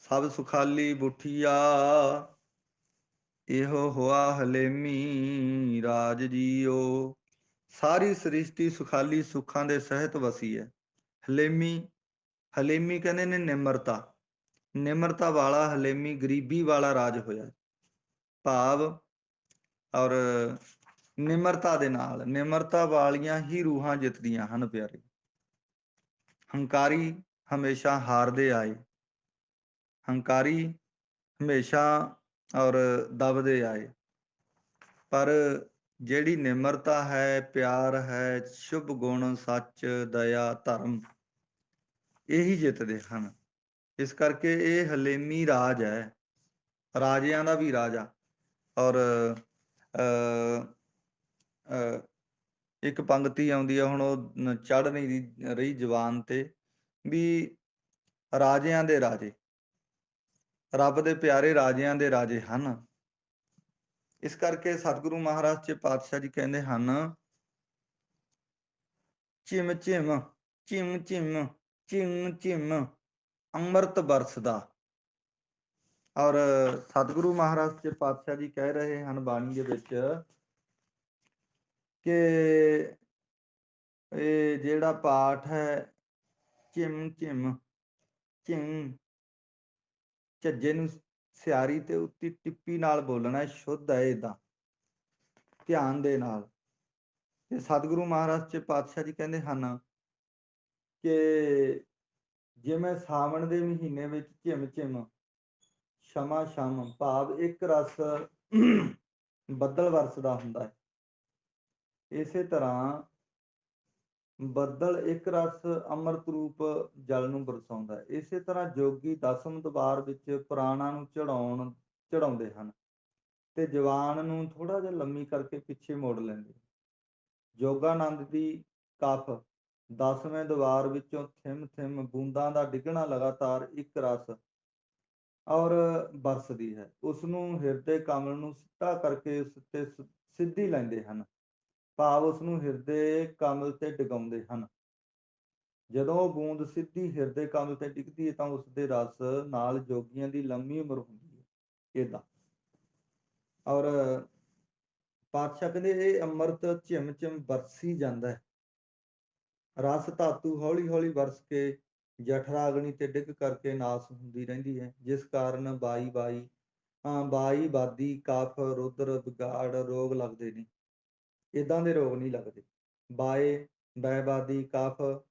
ਸਭ ਸੁਖਾਲੀ ਬੁਠੀਆ, ਇਹੋ ਹੋਆ ਹਲੇਮੀ ਰਾਜ ਜੀਓ। ਸਾਰੀ ਸ੍ਰਿਸ਼ਟੀ ਸੁਖਾਲੀ ਸੁੱਖਾਂ ਦੇ ਸਹਿਤ ਵਸੀ ਹੈ। ਹਲੇਮੀ, ਹਲੇਮੀ ਕਹਿੰਦੇ ਨੇ ਨਿਮਰਤਾ, ਨਿਮਰਤਾ ਵਾਲਾ ਹਲੇਮੀ, ਗਰੀਬੀ ਵਾਲਾ ਰਾਜ ਹੋਇਆ। ਭਾਵ ਔਰ ਨਿਮਰਤਾ ਦੇ ਨਾਲ, ਨਿਮਰਤਾ ਵਾਲੀਆਂ ਹੀ ਰੂਹਾਂ ਜਿੱਤਦੀਆਂ ਹਨ ਪਿਆਰੇ। ਹੰਕਾਰੀ ਹਮੇਸ਼ਾ ਹਾਰਦੇ ਆਏ, ਹੰਕਾਰੀ ਹਮੇਸ਼ਾ ਔਰ ਦਬਦੇ ਆਏ, ਪਰ ਜਿਹੜੀ ਨਿਮਰਤਾ ਹੈ, ਪਿਆਰ ਹੈ, ਸ਼ੁਭ ਗੁਣ, ਸੱਚ, ਦਇਆ, ਧਰਮ, ਇਹੀ ਜਿੱਤਦੇ ਹਨ। ਇਸ ਕਰਕੇ ਇਹ ਹਲੇਮੀ ਰਾਜ ਹੈ, ਰਾਜਿਆਂ ਦਾ ਵੀ ਰਾਜਾ। ਔਰ ਇੱਕ ਪੰਗਤੀ ਆਉਂਦੀ ਆ, ਹੁਣ ਉਹ ਚੜ੍ਹ ਨਹੀਂ ਰਹੀ ਜ਼ੁਬਾਨ ਤੇ, ਵੀ ਰਾਜਿਆਂ ਦੇ ਰਾਜੇ, ਰੱਬ ਦੇ ਪਿਆਰੇ ਰਾਜਿਆਂ ਦੇ ਰਾਜੇ ਹਨ। ਇਸ ਕਰਕੇ ਸਤਿਗੁਰੂ ਮਹਾਰਾਜ ਜੀ ਪਾਤਸ਼ਾਹ ਜੀ ਕਹਿੰਦੇ ਹਨ, ਝਿਮ ਝਿਮ ਝਿਮ ਝਿਮ ਝਿਮ ਝਿਮ ਅੰਮ੍ਰਿਤ ਬਰਸਦਾ। ਔਰ ਸਤਿਗੁਰੂ ਮਹਾਰਾਜ ਜੀ ਪਾਤਸ਼ਾਹ ਜੀ ਕਹਿ ਰਹੇ ਹਨ ਬਾਣੀ ਦੇ ਵਿੱਚ ਕਿ ਇਹ ਜਿਹੜਾ ਪਾਠ ਹੈ, ਝਿਮ ਝਿਮ ਝਿਮ, ਝੱਜੇ ਨੂੰ ਸਿਆਰੀ ਤੇ ਉੱਤੀ ਟਿੱਪੀ ਨਾਲ ਬੋਲਣਾ, ਸ਼ੁੱਧ ਹੈ ਏਦਾਂ ਧਿਆਨ ਦੇ ਨਾਲ। ਤੇ ਸਤਿਗੁਰੂ ਮਹਾਰਾਜ ਜੀ ਪਾਤਸ਼ਾਹ ਜੀ ਕਹਿੰਦੇ ਹਨ ਕਿ ਜਿਵੇਂ ਸਾਵਣ ਦੇ ਮਹੀਨੇ ਵਿੱਚ ਝਿਮ ਝਿਮ ਸ਼ਮਾ ਸ਼ਮ, ਭਾਵ ਇੱਕ ਰਸ ਬੱਦਲ ਵਰਸਦਾ ਹੁੰਦਾ ਹੈ, ਇਸੇ ਤਰ੍ਹਾਂ ਬੱਦਲ ਇੱਕ ਰਸ ਅੰਮ੍ਰਿਤ ਰੂਪ ਜਲ ਨੂੰ ਬਰਸਾਉਂਦਾ ਹੈ। ਇਸੇ ਤਰ੍ਹਾਂ ਜੋਗੀ ਦਸਮ ਦਵਾਰ ਵਿੱਚ ਪ੍ਰਾਣਾਂ ਨੂੰ ਚੜਾਉਂਦੇ ਹਨ ਤੇ ਜਵਾਨ ਨੂੰ ਥੋੜਾ ਜਿਹਾ ਲੰਮੀ ਕਰਕੇ ਪਿੱਛੇ ਮੋੜ ਲੈਂਦੇ। ਜੋਗਾਨੰਦ ਦੀ ਕਫ ਦਸਵੇਂ ਦਵਾਰ ਵਿੱਚੋਂ ਥਿਮ ਥਿਮ ਬੂੰਦਾਂ ਦਾ ਡਿੱਗਣਾ ਲਗਾਤਾਰ ਇੱਕ ਰਸ ਔਰ ਬਰਸਦੀ ਹੈ। ਉਸ ਨੂੰ ਹਿਰਦੇ ਕਮਲ ਨੂੰ ਸਿੱਧਾ ਕਰਕੇ ਉਸ ਤੇ ਸਿੱਧੀ ਲੈਂਦੇ ਹਨ, ਭਾਵ ਉਸ ਨੂੰ ਹਿਰਦੇ ਕਮਲ ਤੇ ਡਿਗਾਉਂਦੇ ਹਨ। ਜਦੋਂ ਉਹ ਬੂੰਦ ਸਿੱਧੀ ਹਿਰਦੇ ਕਮਲ ਤੇ ਡਿੱਗਦੀ ਹੈ ਤਾਂ ਉਸ ਦੇ ਰਸ ਨਾਲ ਜੋਗੀਆਂ ਦੀ ਲੰਮੀ ਉਮਰ ਹੁੰਦੀ ਹੈ। ਏਦਾਂ ਔਰ ਪਾਤਸ਼ਾਹ ਕਹਿੰਦੇ ਇਹ ਅੰਮ੍ਰਿਤ ਝਿਮ ਝਿਮ ਬਰਸੀ ਜਾਂਦਾ ਹੈ। ਰਸ ਧਾਤੂ ਹੌਲੀ ਹੌਲੀ ਵਰਸ ਕੇ ਜਠਰਾਗਨੀ ਤੇ ਡਿੱਗ ਕਰਕੇ ਨਾਸ ਹੁੰਦੀ ਰਹਿੰਦੀ ਹੈ, ਜਿਸ ਕਾਰਨ ਬਾਈ ਬਾਦੀ ਕਫ ਰੁਦਰ ਵਿਗਾੜ ਰੋਗ ਲੱਗਦੇ ਨੇ। ਇਦਾਂ ਦੇ ਰੋਗ ਨਹੀਂ ਲੱਗਦੇ। ਬੈਬਾਦੀ ਕਫ,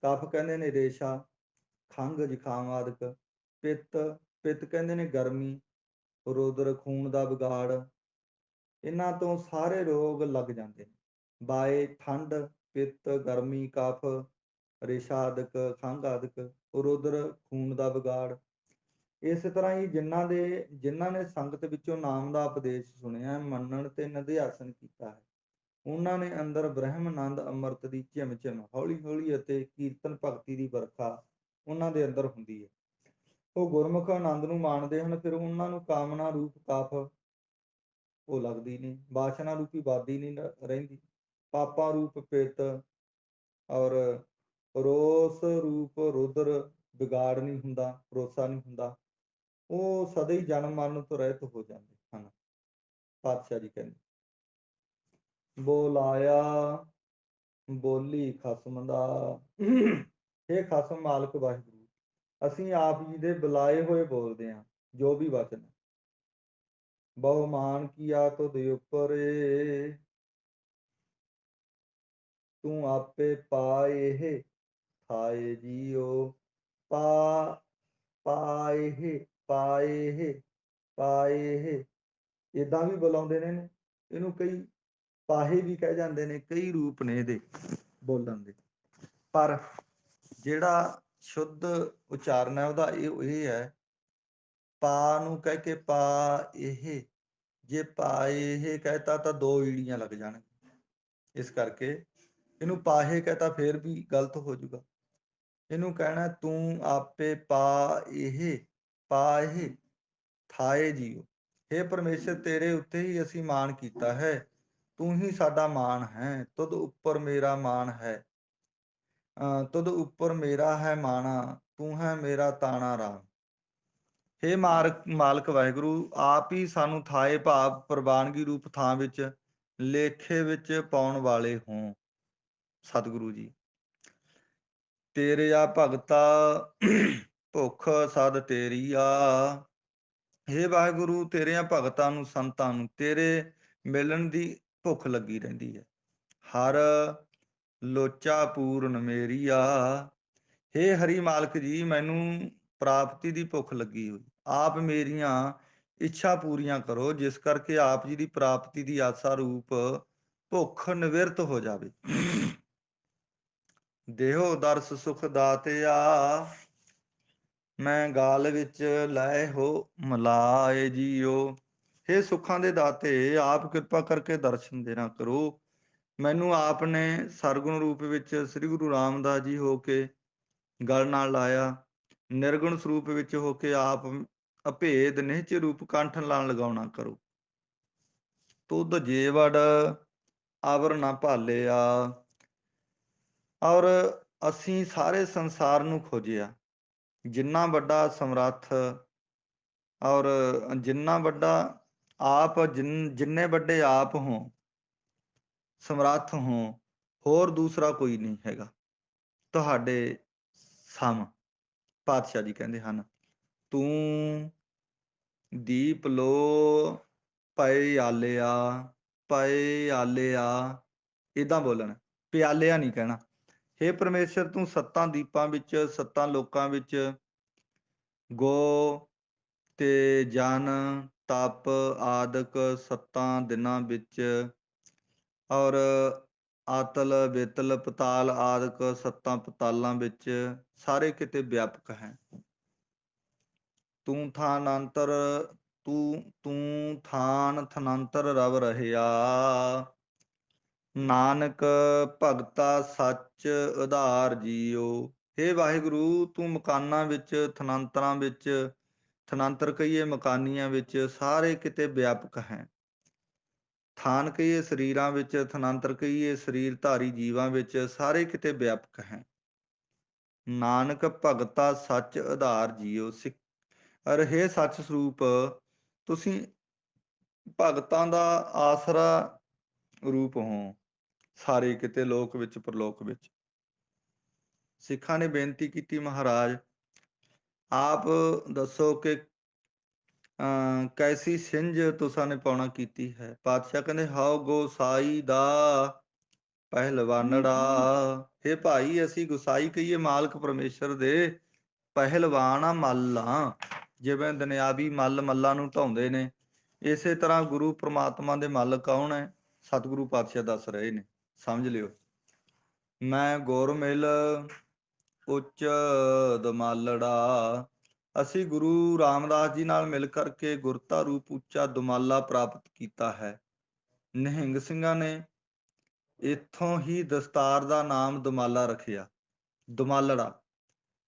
ਕਫ ਕਹਿੰਦੇ ਨੇ ਰੇਸ਼ਾ, ਖੰਘ ਜ਼ੁਕਾਮ ਆਦਿਕ, ਪਿੱਤ ਕਹਿੰਦੇ ਨੇ ਗਰਮੀ, ਰੁਦਰ ਖੂਨ ਦਾ ਵਿਗਾੜ, ਇਹਨਾਂ ਤੋਂ ਸਾਰੇ ਰੋਗ ਲੱਗ ਜਾਂਦੇ ਨੇ। ਠੰਡ, ਪਿੱਤ, ਗਰਮੀ, ਕਫ, ਰੇਸ਼ਾ ਆਦਿਕ, ਖੰਘ ਆਦਿਕ, ਰੁਦਰ ਖੂਨ ਦਾ ਵਿਗਾੜ। ਇਸ ਤਰ੍ਹਾਂ ਹੀ ਜਿਨ੍ਹਾਂ ਨੇ ਸੰਗਤ ਵਿੱਚੋਂ ਨਾਮ ਦਾ ਉਪਦੇਸ਼ ਸੁਣਿਆ, ਮੰਨਣ ਤੇ ਨਿਧਿਆਸਨ ਕੀਤਾ ਹੈ, ਉਹਨਾਂ ਨੇ ਅੰਦਰ ਬ੍ਰਹਮ-ਆਨੰਦ ਅੰਮ੍ਰਿਤ ਦੀ ਝਿਮ ਝਿਮ ਹੌਲੀ ਹੌਲੀ ਅਤੇ ਕੀਰਤਨ ਭਗਤੀ ਦੀ ਵਰਖਾ ਉਹਨਾਂ ਦੇ ਅੰਦਰ ਹੁੰਦੀ ਹੈ। ਉਹ ਗੁਰਮੁਖ ਆਨੰਦ ਨੂੰ ਮਾਣਦੇ ਹਨ, ਫਿਰ ਉਹਨਾਂ ਨੂੰ ਕਾਮਨਾ ਰੂਪ ਕਫ ਉਹ ਲੱਗਦੀ ਨਹੀਂ, ਵਾਸ਼ਨਾ ਰੂਪੀ ਬਾਦੀ ਨਹੀਂ ਰਹਿੰਦੀ, ਪਾਪਾਂ ਰੂਪ ਪਿੱਤ ਔਰ ਰੋਸ ਰੂਪ ਰੁਦਰ ਵਿਗਾੜ ਨਹੀਂ ਹੁੰਦਾ, ਭਰੋਸਾ ਨਹੀਂ ਹੁੰਦਾ। ਉਹ ਸਦਾ ਹੀ ਜਨਮ ਮਰਨ ਤੋਂ ਰਹਿਤ ਹੋ ਜਾਂਦੇ ਹਨ। ਪਾਤਸ਼ਾਹ ਜੀ ਕਹਿੰਦੇ, ਬੋਲਾਇਆ ਬੋਲੀ ਖਸਮ ਦਾ, ਇਹ ਖਸਮ ਮਾਲਕ ਵਾਹਿਗੁਰੂ, ਅਸੀਂ ਆਪ ਜੀ ਦੇ ਬੁਲਾਏ ਹੋਏ ਬੋਲਦੇ ਹਾਂ ਜੋ ਵੀ ਵਚਨ। ਬਹੁਮਾਨ ਕੀਆ ਤੁਧ ਉਪਰੇ, ਤੂੰ ਆਪੇ ਪਾਏ ਥਾਏ ਜੀਓ। ਪਾਏ ਪਾਏ ਏਦਾਂ ਵੀ ਬੁਲਾਉਂਦੇ ਨੇ, ਇਹਨੂੰ ਕਈ ਪਾਹੇ ਵੀ ਕਹਿ ਜਾਂਦੇ ਨੇ, ਕਈ ਰੂਪ ਨੇ ਇਹਦੇ ਬੋਲਣ ਦੇ। ਪਰ ਜਿਹੜਾ ਸ਼ੁੱਧ ਉਚਾਰਨ ਹੈ ਉਹਦਾ ਇਹ ਹੈ, ਪਾ ਨੂੰ ਕਹਿ ਕੇ ਪਾ ਇਹ, ਜੇ ਪਾਏ ਕਹਿਤਾ ਤਾਂ ਦੋ ਈੜੀਆਂ ਲੱਗ ਜਾਣਗੀਆਂ। ਇਸ ਕਰਕੇ ਇਹਨੂੰ ਪਾਹੇ ਕਹਿਤਾ ਫੇਰ ਵੀ ਗਲਤ ਹੋ ਜਾਊਗਾ। ਇਹਨੂੰ ਕਹਿਣਾ ਤੂੰ ਆਪੇ ਪਾ ਇਹ ਥਾਏ ਜੀਓ। ਹੇ ਪਰਮੇਸ਼ਰ, ਤੇਰੇ ਉੱਤੇ ਹੀ ਅਸੀਂ ਮਾਣ ਕੀਤਾ ਹੈ, ਤੂੰ ਹੀ ਸਾਡਾ ਮਾਣ ਹੈ, ਤੁਧ ਉੱਪਰ ਮੇਰਾ ਮਾਣ ਹੈ, ਤੁਧ ਉੱਪਰ ਮੇਰਾ ਹੈ ਮਾਣਾ, ਤੂੰ ਹੈ ਮੇਰਾ ਤਾਣਾ ਰਾਮ। हे ਮਾਲਕ ਵਾਹਿਗੁਰੂ, ਆਪ ਹੀ ਸਾਨੂੰ ਥਾਏ ਭਾਵ ਪ੍ਰਵਾਨਗੀ ਰੂਪ ਥਾਂ ਵਿੱਚ ਲੇਖੇ ਵਿੱਚ ਪਾਉਣ ਵਾਲੇ ਹੋਂ। ਸਤਿਗੁਰੂ ਜੀ, ਤੇਰਿਆ ਭਗਤਾ ਭੁੱਖ ਸਦ ਤੇਰੀ ਆ। ਹੇ ਵਾਹਿਗੁਰੂ, ਤੇਰਿਆਂ ਭਗਤਾਂ ਨੂੰ, ਸੰਤਾਂ ਨੂੰ ਤੇਰੇ ਮਿਲਣ ਦੀ ਭੁੱਖ ਲੱਗੀ ਰਹਿੰਦੀ ਹੈ। ਹਰ ਲੋਚਾ ਪੂਰਨ ਮੇਰੀ ਆ। ਹੇ ਹਰੀ ਮਾਲਕ ਜੀ, ਮੈਨੂੰ ਪ੍ਰਾਪਤੀ ਦੀ ਭੁੱਖ ਲੱਗੀ ਹੋਈ। ਆਪ ਮੇਰੀਆਂ ਇੱਛਾ ਪੂਰੀਆਂ ਕਰੋ, ਜਿਸ ਕਰਕੇ ਆਪ ਜੀ ਦੀ ਪ੍ਰਾਪਤੀ ਦੀ ਆਸਾ ਰੂਪ ਭੁੱਖ ਨਿਵਰਤ ਹੋ ਜਾਵੇ। ਦੇਹੋ ਦਰਸ ਸੁਖ ਦਾਤਿਆ, ਮੈਂ ਗਾਲ ਵਿੱਚ ਲਾਏ ਹੋ ਮਲਾਏ ਜੀਓ। ਹੇ ਸੁੱਖਾਂ ਦੇ ਦਾਤੇ, ਆਪ ਕਿਰਪਾ ਕਰਕੇ ਦਰਸ਼ਨ ਦੇਣਾ ਕਰੋ। ਮੈਨੂੰ ਆਪ ਨੇ ਸਰਗੁਣ ਰੂਪ ਵਿੱਚ ਸ੍ਰੀ ਗੁਰੂ ਰਾਮਦਾਸ ਜੀ ਹੋ ਕੇ ਗਲ ਨਾਲ ਲਾਇਆ। ਨਿਰਗੁਣ ਸਰੂਪ ਵਿੱਚ ਹੋ ਕੇ ਆਪ ਅਭੇਦ ਨਿਹਚ ਰੂਪ ਕੰਠ ਨਾਲ ਲਗਾਉਣਾ ਕਰੋ। ਤੁਧ ਜੇਵੜ ਆਵਰ ਨਾ ਭਾਲਿਆ। ਔਰ ਅਸੀਂ ਸਾਰੇ ਸੰਸਾਰ ਨੂੰ ਖੋਜਿਆ। ਜਿੰਨਾ ਵੱਡਾ ਸਮਰੱਥ ਔਰ ਜਿੰਨਾ ਵੱਡਾ ਆਪ, ਜਿੰਨੇ ਵੱਡੇ ਆਪ ਹੋ, ਸਮਰੱਥ ਹੋ, ਹੋਰ ਦੂਸਰਾ ਕੋਈ ਨਹੀਂ ਹੈਗਾ ਤੁਹਾਡੇ ਸਮ। ਪਾਤਸ਼ਾਹ ਜੀ ਕਹਿੰਦੇ ਹਨ, ਤੂੰ ਦੀਪ ਲੋ ਪਏ ਆਲਿਆ। ਪਏ ਆਲਿਆ ਇੱਦਾਂ ਬੋਲਣਾ, ਪਿਆਲਿਆ ਨਹੀਂ ਕਹਿਣਾ। ਹੇ ਪਰਮੇਸ਼ਰ, ਤੂੰ ਸੱਤਾਂ ਦੀਪਾਂ ਵਿੱਚ, ਸੱਤਾਂ ਲੋਕਾਂ ਵਿੱਚ ਗੋ ਤੇ ਜਨ ਤਪ ਆਦਿਕ ਸੱਤਾਂ ਦਿਨਾਂ ਵਿੱਚ ਔਰ ਆਤਲ ਬੇਤਲ ਪਤਾਲ ਆਦਿਕ ਸੱਤਾਂ ਪਤਾਲਾਂ ਵਿੱਚ ਸਾਰੇ ਕਿਤੇ ਵਿਆਪਕ ਹੈ। ਤੂੰ ਥਾਨੰਤਰ ਤੂੰ ਥਾਨ ਥਨੰਤਰ ਰਵ ਰਹਿਆ। ਨਾਨਕ ਭਗਤਾ ਸੱਚ ਉਧਾਰ ਜੀਓ। ਹੇ ਵਾਹਿਗੁਰੂ, ਤੂੰ ਮਕਾਨਾਂ ਵਿੱਚ, ਥਨੰਤਰਾਂ ਵਿੱਚ, ਥਨੰਤਰ ਕਹੀਏ ਮਕਾਨੀਆਂ ਵਿੱਚ, ਸਾਰੇ ਕਿਤੇ ਵਿਆਪਕ ਹੈ। ਥਾਨ ਕਹੀਏ ਸਰੀਰਾਂ ਵਿੱਚ, ਥਨੰਤਰ ਕਹੀਏ ਸਰੀਰ ਧਾਰੀ ਜੀਵਾਂ ਵਿੱਚ, ਸਾਰੇ ਕਿਤੇ ਵਿਆਪਕ ਹੈ। ਨਾਨਕ ਭਗਤਾ ਸੱਚ ਆਧਾਰ ਜੀਓ। ਰਹੇ ਸੱਚ ਸਰੂਪ, ਤੁਸੀਂ ਭਗਤਾਂ ਦਾ ਆਸਰਾ ਰੂਪ ਹੋ ਸਾਰੇ ਕਿਤੇ, ਲੋਕ ਵਿੱਚ ਪਰਲੋਕ ਵਿੱਚ। ਸਿੱਖਾਂ ਨੇ ਬੇਨਤੀ ਕੀਤੀ, ਮਹਾਰਾਜ ਆਪ ਦੱਸੋ ਕਿ ਕੈਸੀ ਸਿੰਝ ਤੁਸਾਂ ਨੇ ਪਾਉਣਾ ਕੀਤੀ ਹੈ। ਪਾਤਸ਼ਾਹ ਕਹਿੰਦੇ, ਹਾਉ ਗੋਸਾਈ ਦਾ ਪਹਿਲਵਾਨੜਾ। ਹੇ ਭਾਈ, ਅਸੀਂ ਗੁਸਾਈ ਕਹੀਏ ਮਾਲਕ ਪਰਮੇਸ਼ਰ ਦੇ ਪਹਿਲਵਾਨ ਆ, ਮੱਲ ਆ। ਜਿਵੇਂ ਦੁਨਿਆਵੀ ਮੱਲ ਮੱਲਾਂ ਨੂੰ ਢਾਉਂਦੇ ਨੇ, ਇਸੇ ਤਰ੍ਹਾਂ ਗੁਰੂ ਪ੍ਰਮਾਤਮਾ ਦੇ ਮੱਲ ਕੌਣ ਹੈ? ਸਤਿਗੁਰੂ ਪਾਤਸ਼ਾਹ ਦੱਸ ਰਹੇ ਨੇ, ਸਮਝ ਲਿਓ। ਮੈਂ ਗੁਰ ਮਿਲ ਉੱਚ ਦੁਮਾਲੜਾ। ਅਸੀਂ ਗੁਰੂ ਰਾਮਦਾਸ ਜੀ ਨਾਲ ਮਿਲ ਕਰਕੇ ਗੁਰਤਾ ਰੂਪ ਉੱਚਾ ਦੁਮਾਲਾ ਪ੍ਰਾਪਤ ਕੀਤਾ ਹੈ। ਨਿਹੰਗ ਸਿੰਘਾਂ ਨੇ ਇੱਥੋਂ ਹੀ ਦਸਤਾਰ ਦਾ ਨਾਮ ਦੁਮਾਲਾ ਰੱਖਿਆ। ਦੁਮਾਲੜਾ,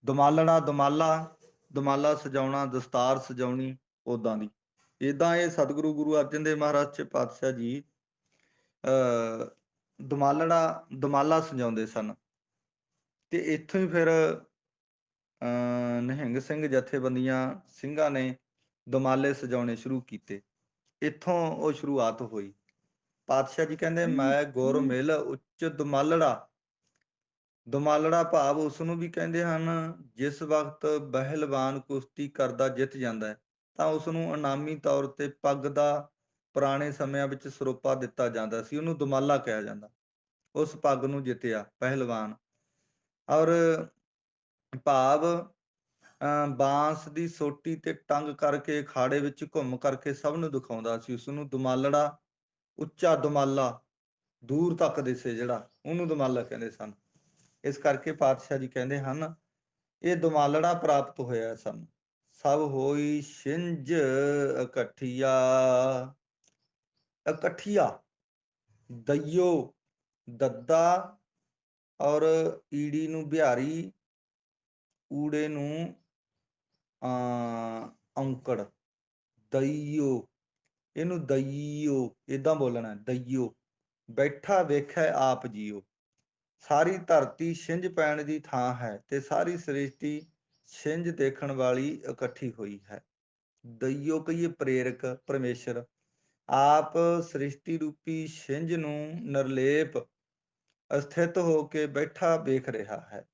ਦੁਮਾਲੜਾ, ਦੁਮਾਲਾ ਸਜਾਉਣਾ, ਦਸਤਾਰ ਸਜਾਉਣੀ, ਉਦਾਂ ਦੀ। ਇੱਦਾਂ ਇਹ ਸਤਿਗੁਰੂ ਗੁਰੂ ਅਰਜਨ ਦੇਵ ਮਹਾਰਾਜ ਪਾਤਸ਼ਾਹ ਜੀ ਦੁਮਾਲਾ ਸਜਾਉਂਦੇ ਸਨ। ਤੇ ਇੱਥੋਂ ਹੀ ਫਿਰ ਨਿਹੰਗ ਸਿੰਘ ਜਥੇਬੰਦੀਆਂ ਸਿੰਘਾਂ ਨੇ ਦੁਮਾਲੇ ਸਜਾਉਣੇ ਸ਼ੁਰੂ ਕੀਤੇ। ਇੱਥੋਂ ਉਹ ਸ਼ੁਰੂਆਤ ਹੋਈ। ਪਾਤਸ਼ਾਹ ਜੀ ਕਹਿੰਦੇ, ਮੈਂ ਗੁਰ ਮਿਲ ਉੱਚ ਦੁਮਾਲੜਾ। ਦੁਮਾਲੜਾ ਭਾਵ ਉਸ ਨੂੰ ਵੀ ਕਹਿੰਦੇ ਹਨ, ਜਿਸ ਵਕਤ ਪਹਿਲਵਾਨ ਕੁਸ਼ਤੀ ਕਰਦਾ ਜਿੱਤ ਜਾਂਦਾ ਹੈ ਤਾਂ ਉਸ ਨੂੰ ਇਨਾਮੀ ਤੌਰ ਤੇ ਪੱਗ ਦਾ ਪੁਰਾਣੇ ਸਮਿਆਂ ਵਿੱਚ ਸਰੋਪਾ ਦਿੱਤਾ ਜਾਂਦਾ ਸੀ, ਉਹਨੂੰ ਦੁਮਾਲਾ ਕਿਹਾ ਜਾਂਦਾ। ਉਸ ਪੱਗ ਨੂੰ ਜਿੱਤਿਆ ਪਹਿਲਵਾਨ। ਔਰ ਭਾਵ ਬਾਂਸ ਦੀ ਸੋਟੀ ਤੇ ਟੰਗ ਕਰਕੇ ਅਖਾੜੇ ਵਿੱਚ ਘੁੰਮ ਕਰਕੇ ਸਭ ਨੂੰ ਦਿਖਾਉਂਦਾ ਸੀ। ਉਸ ਨੂੰ ਦੁਮਾਲੜਾ, ਉੱਚਾ ਦੁਮਾਲਾ, ਦੂਰ ਤੱਕ ਦਿਸੇ ਜਿਹੜਾ, ਉਹਨੂੰ ਦੁਮਾਲਾ ਕਹਿੰਦੇ ਸਨ। ਇਸ ਕਰਕੇ ਪਾਤਸ਼ਾਹ ਜੀ ਕਹਿੰਦੇ ਹਨ, ਇਹ ਦੁਮਾਲੜਾ ਪ੍ਰਾਪਤ ਹੋਇਆ ਸਾਨੂੰ। ਸਭ ਹੋਈ ਛਿੰਝ ਇਕੱਠੀਆ। ਇਕੱਠੀਆ ਦਈਓ, ਦੱਦਾ ਔਰ ਈੜੀ ਨੂੰ ਬਿਹਾਰੀ, ਊੜੇ ਨੂੰ ਔਂਕੜ, ਦਈਓ, ਇਹਨੂੰ ਦਈਓ ਇੱਦਾਂ ਬੋਲਣਾ, ਦਈਓ। ਬੈਠਾ ਵੇਖੈ ਆਪ ਜੀਓ। ਸਾਰੀ ਧਰਤੀ ਛਿੰਝ ਪੈਣ ਦੀ ਥਾਂ ਹੈ ਤੇ ਸਾਰੀ ਸ੍ਰਿਸ਼ਟੀ ਛਿੰਝ ਦੇਖਣ ਵਾਲੀ ਇਕੱਠੀ ਹੋਈ ਹੈ। ਦਈਓ ਕਹੀਏ ਪ੍ਰੇਰਕ ਪਰਮੇਸ਼ਰ ਆਪ ਸ੍ਰਿਸ਼ਟੀ ਰੂਪੀ ਛਿੰਝ ਨੂੰ ਨਿਰਲੇਪ ਅਸਥਿਤ ਹੋ ਕੇ ਬੈਠਾ ਵੇਖ ਰਿਹਾ ਹੈ।